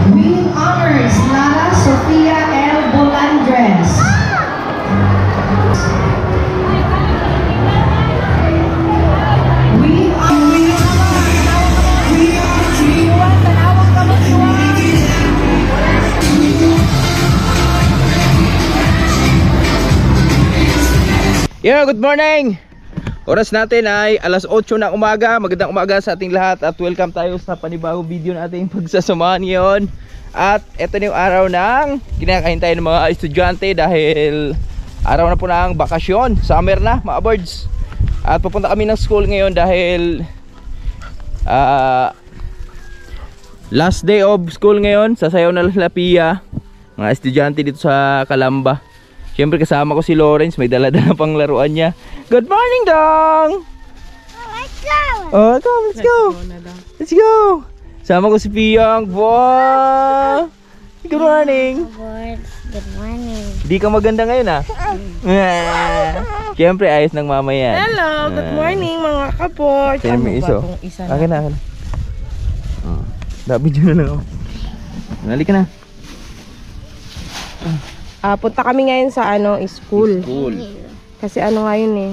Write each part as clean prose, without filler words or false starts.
With honors, Lara Sofia L. Bolandres. Yo, good morning! Oras natin ay alas 8 na umaga. Magandang umaga sa ating lahat at welcome tayo sa panibagong video nating pagsasamahan ngayon. At ito na yung araw ng kinakahintay ng mga estudyante dahil araw na po ng bakasyon. Summer na mga birds. At pupunta kami ng school ngayon dahil last day of school ngayon. Sasayaw na la Pia, mga estudyante dito sa Calamba. Siyempre kasama ko si Lawrence, may dala-dala pang laruan niya. Good morning, Dong! Let's go! Oh, come, let's go! Let's go! Sama ko si Piyang. Wow! Good morning! Good morning. Di ka maganda ngayon ah. Siyempre ayos ng mama yan. Hello, good morning mga kaport. Sino may iso? Akin na, akin na. Video na lang ako. Halika na. Punta kami ngayon sa school. Kasi ngayon eh.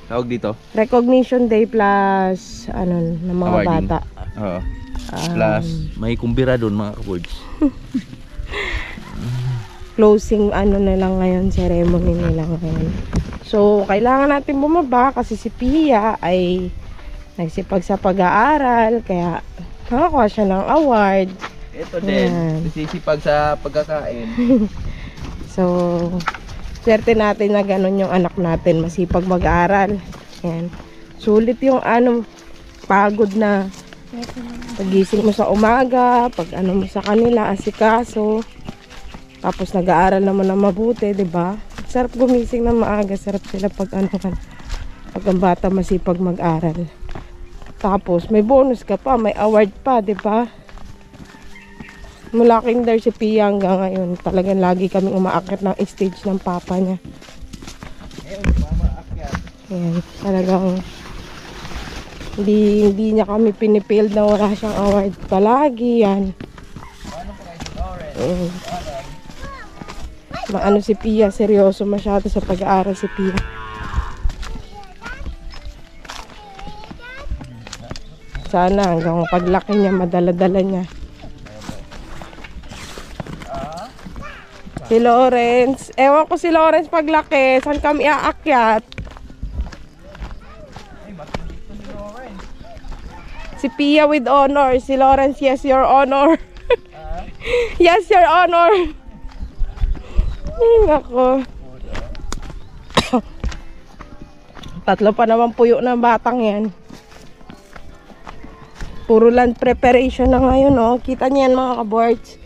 Tawag dito? Recognition Day plus ng mga Awarding. bata. Oo. Plus may kumbira doon mga kaboards. Closing na lang ngayon, ceremony nila ngayon. So, kailangan natin bumaba kasi si Pia ay nagsipag sa pag-aaral. Kaya nakakuha siya ng award. Ito din, nasisipag sa pagkakain. So, swerte natin na ganun yung anak natin, masipag mag-aaral. Yan. Sulit yung pagod na pagising mo sa umaga, pag mo sa kanila, asikaso. Tapos nag-aaral naman na mabuti, 'di ba? Sarap gumising na maaga, sarap sila pag pag ang bata masipag mag-aral. Tapos may bonus ka pa, may award pa, 'di ba? Mula kinder si Pia hanggang ngayon, talagang lagi kaming umaakit ng stage ng papa niya. Ayan, talagang hindi niya kami pinipil na wala siyang award palagi yan. Maano si Pia, seryoso masyado sa pag-aaral si Pia. Sana hanggang paglaki niya, madala-dala niya. Si Lawrence. Ewan ko si Lawrence paglaki. Saan kami aakyat? Si Pia with honor. Si Lawrence, yes, your honor. Yes, your honor. Nako. Tatlo pa naman puyo ng batang yan. Puro land preparation na ngayon, oh. Kita niyan mga kaboards.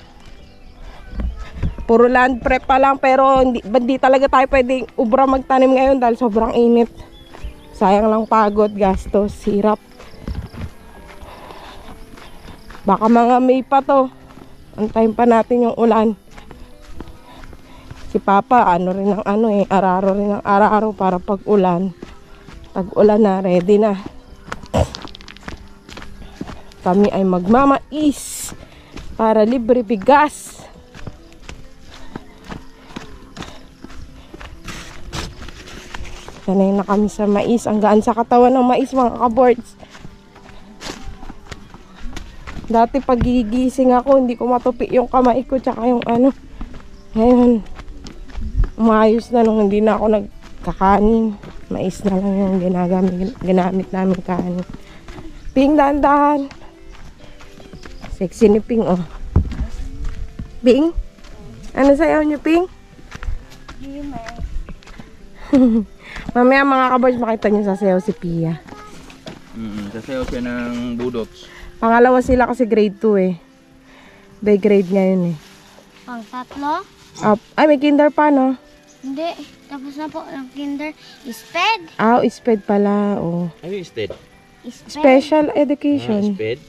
Puro land prep pa lang, pero hindi talaga tayo pwedeng ubra magtanim ngayon dahil sobrang init. Sayang lang pagod, gastos, hirap. Baka mga May pa to. Antayin pa natin yung ulan. Si Papa, araro rin ng araro para pag ulan. Pag ulan na, ready na. Kami ay magmamais para libre bigas. Sanay na kami sa mais. Ang gaan sa katawan ng mais mga kaboards. Dati pag gigising ako, hindi ko matupi yung kamay ko tsaka yung Ngayon, umayos na nung hindi na ako nagkakanin. Mais na lang yung ginamit namin kanin. Ping, dahan-dahan. Sexy ni Ping, oh. Ping? Ano sayaw niyo, Ping? Mamaya mga kaboards, makita niyo sasayaw si Pia. Sasayaw siya ng budots. Pangalawa sila kasi grade 2 eh. By grade ngayon eh. Pang tatlo? Ay, may kinder pa, no? Hindi. Tapos na po ng kinder. Isped? ISPED pala, oh. Ano yung STED? Special education. SPED?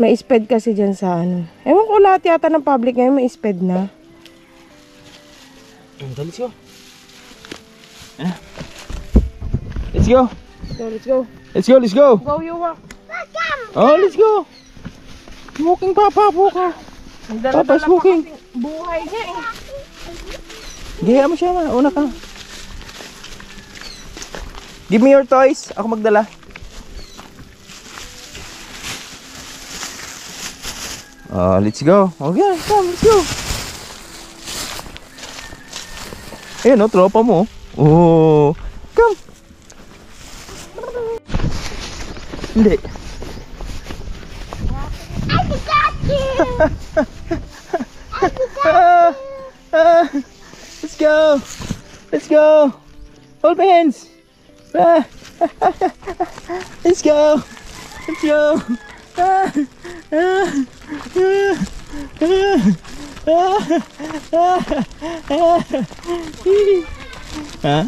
May ISPED kasi dyan sa Ewan ko lahat yata ng public ngayon may ISPED na. Let's go. Let's go. So, let's go. Let's go, let's go. Go, you walk. Oh, let's go. Smoking papa buka. Ang Papa dala-dala pa smoking. kasing buhay niya eh. Gaya mo siya na. Una ka. Give me your toys. Ako magdala. Let's go. Okay, come, let's go. Ayan o, tropa mo. Oh, come. Hindi. Let's go. Let's go. Hold my hands. Let's go. Let's go. Ha?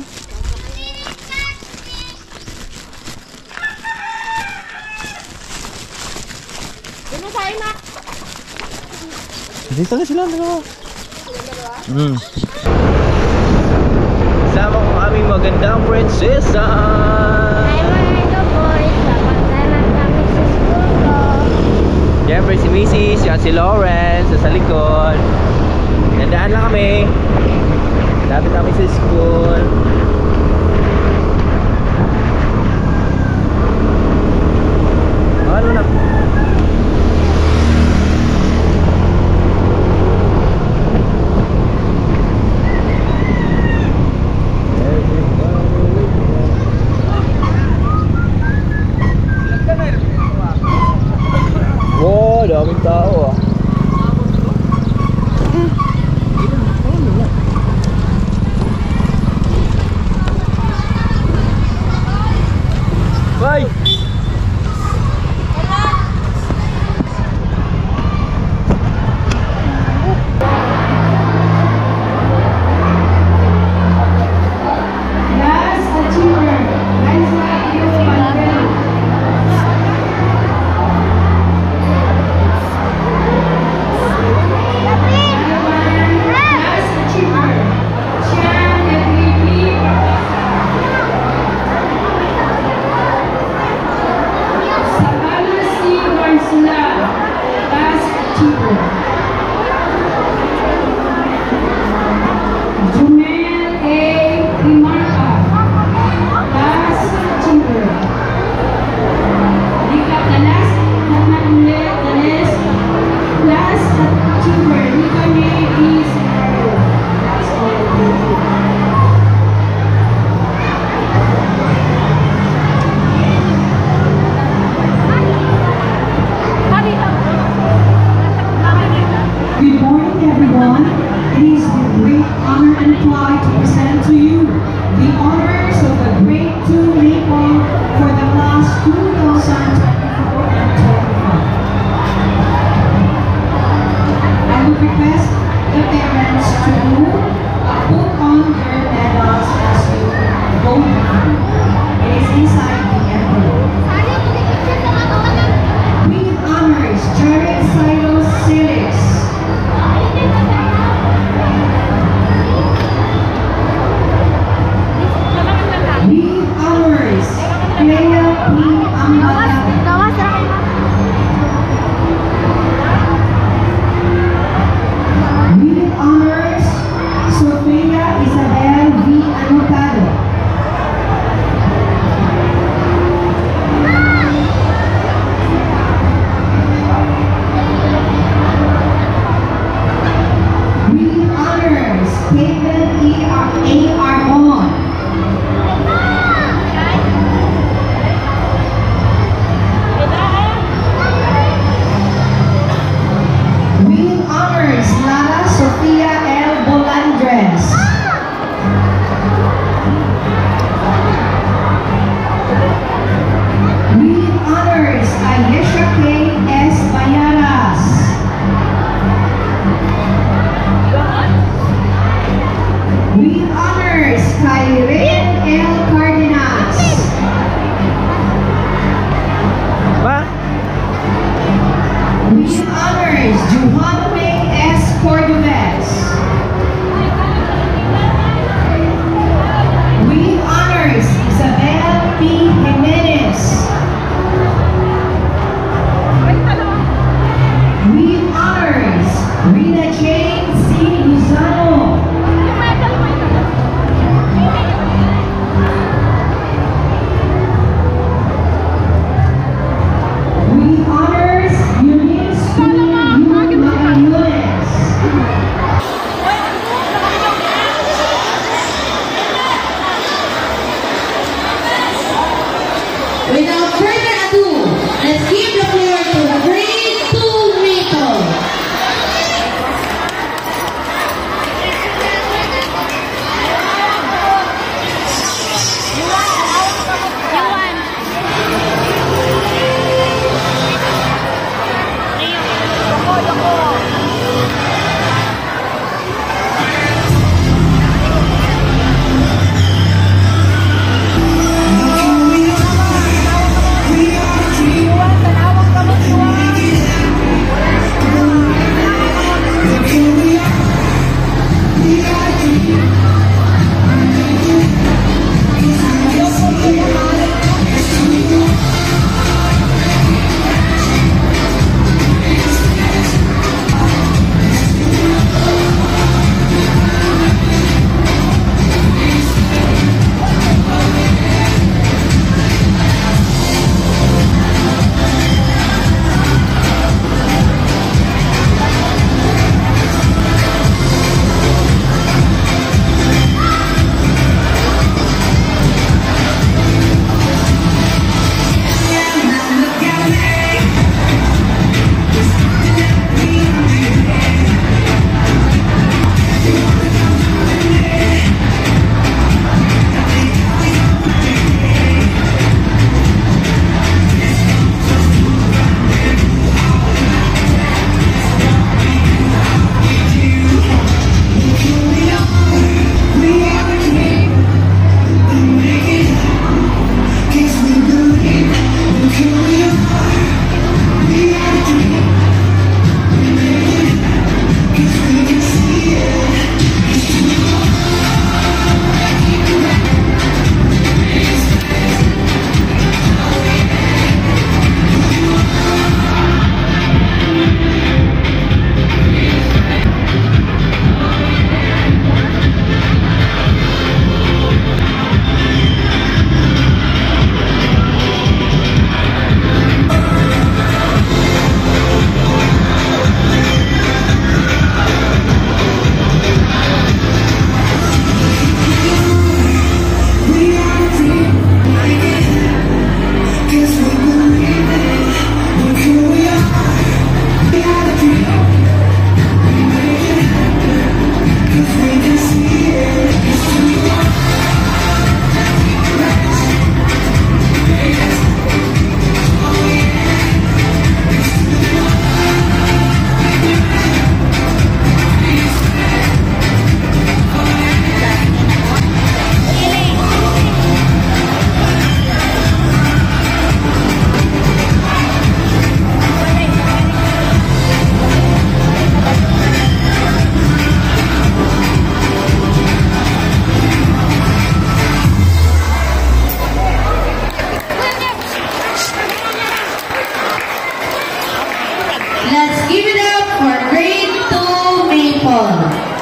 Dito na sila, dalawa. Sama ko aming magandang prinsesa. Hi mga boys, papunta na kami sa school ko. Siyempre si Mrs. Yan si Lawrence sa likod. Nandaan lang kami. Lapit kami sa school. Ano na? Wow, daming tao ah. Bye! Class achiever, Liza Yu Pandel. Class achiever, Sian Edwin. Savannah C. Marcela, class achiever. Jumel A. Primarca, class achiever. Nika Talas Tanes, class achiever. Nika May B. Scenario, class achiever. Good morning, everyone. It is with great honor and pride to present to you the honors of the Grade 2 Maple for the class 2024 and 25. I would request the parents to put on their medals as you go down. It is inside the envelope. With honors, Jared Silos Silis. With honors, Clea P. Ambalan. With honors, Sofia Isabel V. Anotado. With honors, Caitlin E. A. Arbon. With honors, Lara Sofia L. Bolandres. With honors, Ayesha K. S. Bayaras. With honors, Kyrene L. Cardenas. Ma? With honors, Juhanme S. Cordovez. With honors, Isabel P. Jimenez. Let's give it up for grade 2 Maple.